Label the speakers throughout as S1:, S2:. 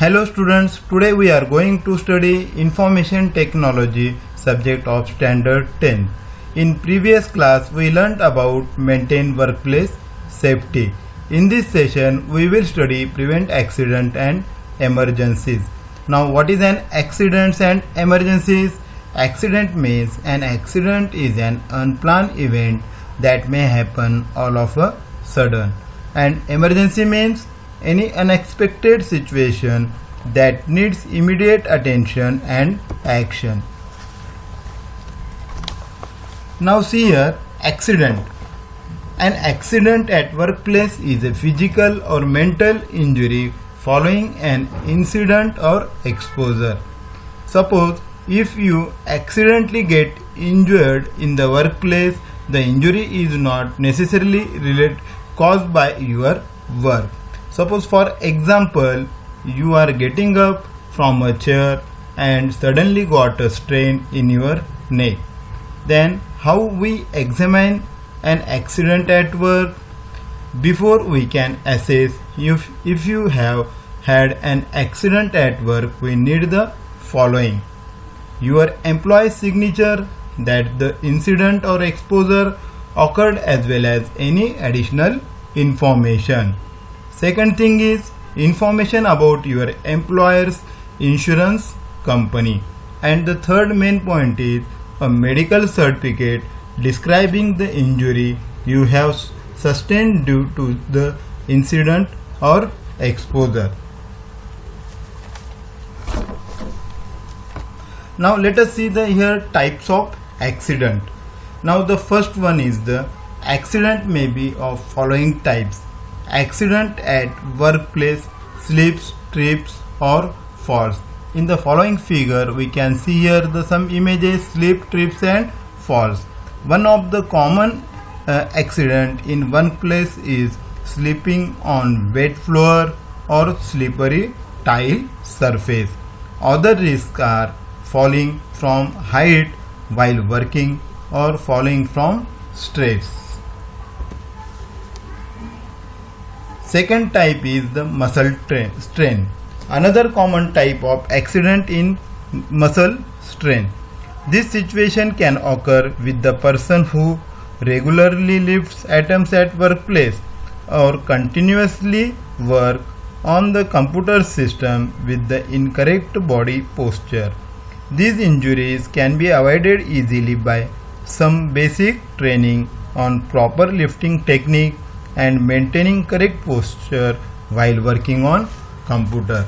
S1: Hello students, today we are going to study Information Technology subject of Standard 10. In previous class we learnt about maintain workplace safety. In this session we will study prevent accident and emergencies. Now what is an accident and emergencies? Accident means an accident is an unplanned event that may happen all of a sudden, and emergency means any unexpected situation that needs immediate attention and action. Now see here, accident. An accident at workplace is a physical or mental injury following an incident or exposure. Suppose if you accidentally get injured in the workplace, the injury is not necessarily caused by your work. Suppose for example, you are getting up from a chair and suddenly got a strain in your neck. Then how we examine an accident at work? Before we can assess if you have had an accident at work, we need the following: your employee's signature that the incident or exposure occurred, as well as any additional information. Second thing is information about your employer's insurance company. And the third main point is a medical certificate describing the injury you have sustained due to the incident or exposure. Now let us see the here types of accident. Now the first one is the accident may be of following types: accident at workplace, slips, trips or falls. In the following figure we can see here some images: slip, trips and falls. One of the common accident in workplace is slipping on wet floor or slippery tile surface. Other risks are falling from height while working or falling from stairs. Second type is the muscle strain. Another common type of accident in muscle strain. This situation can occur with the person who regularly lifts items at workplace or continuously work on the computer system with the incorrect body posture. These injuries can be avoided easily by some basic training on proper lifting technique and maintaining correct posture while working on computer.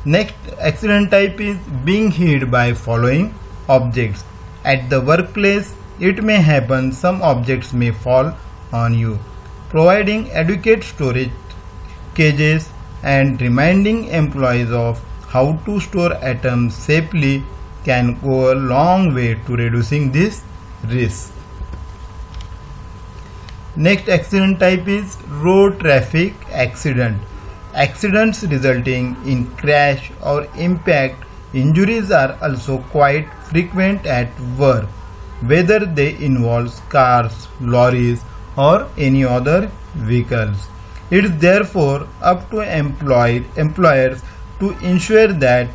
S1: Next accident type is being hit by following objects. At the workplace, it may happen some objects may fall on you. Providing adequate storage cages and reminding employees of how to store items safely can go a long way to reducing this risk. Next accident type is road traffic accident. Accidents resulting in crash or impact injuries are also quite frequent at work, whether they involve cars, lorries or any other vehicles. It is therefore up to employers to ensure that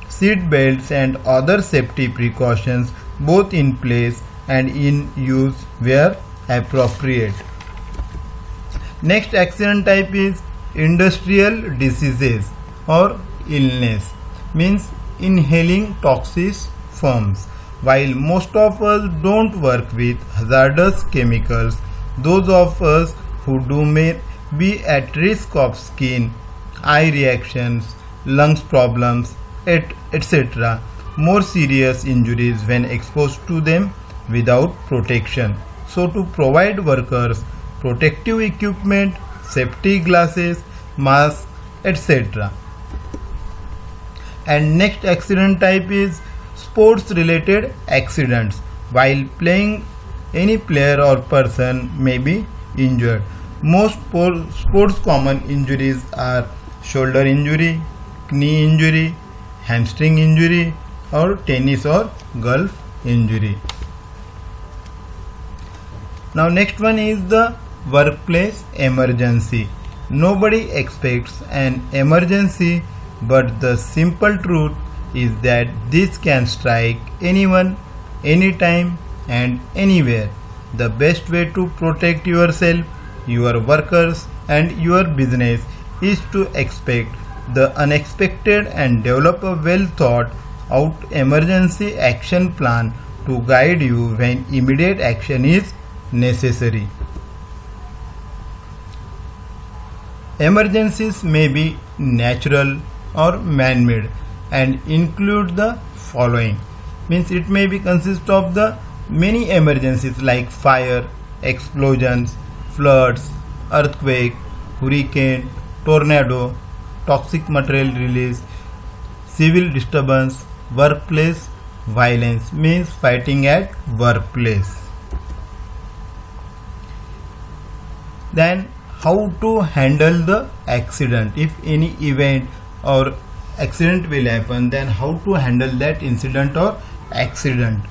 S1: seat belts and other safety precautions both in place and in use where appropriate. Next accident type is industrial diseases or illness, means inhaling toxic fumes. While most of us don't work with hazardous chemicals, those of us who do may be at risk of skin, eye reactions, lungs problems, etc. more serious injuries when exposed to them without protection. So to provide workers protective equipment, safety glasses, masks, etc. And next accident type is sports related accidents. While playing, any player or person may be injured. Most sports common injuries are shoulder injury, knee injury, hamstring injury or tennis or golf injury. Now next one is the workplace emergency. Nobody expects an emergency, but the simple truth is that this can strike anyone, anytime, and anywhere. The best way to protect yourself, your workers, and your business is to expect the unexpected and develop a well thought out emergency action plan to guide you when immediate action is necessary. Emergencies may be natural or man-made and include the following. Means it may be consist of the many emergencies like fire, explosions, floods, earthquake, hurricane, tornado, toxic material release, civil disturbance, workplace violence means fighting at workplace. Then how to handle the accident. If any event or accident will happen, then how to handle that incident or accident.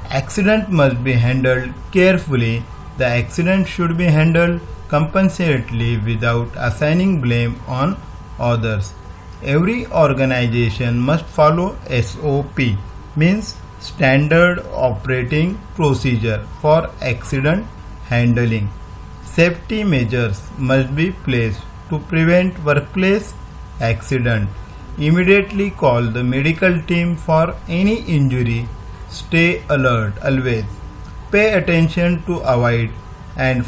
S1: Accident must be handled carefully. The accident should be handled compassionately without assigning blame on others. Every organization must follow SOP, means standard operating procedure for accident handling. Safety measures must be placed to prevent workplace accident. Immediately call the medical team for any injury. Stay alert always. Pay attention to avoid and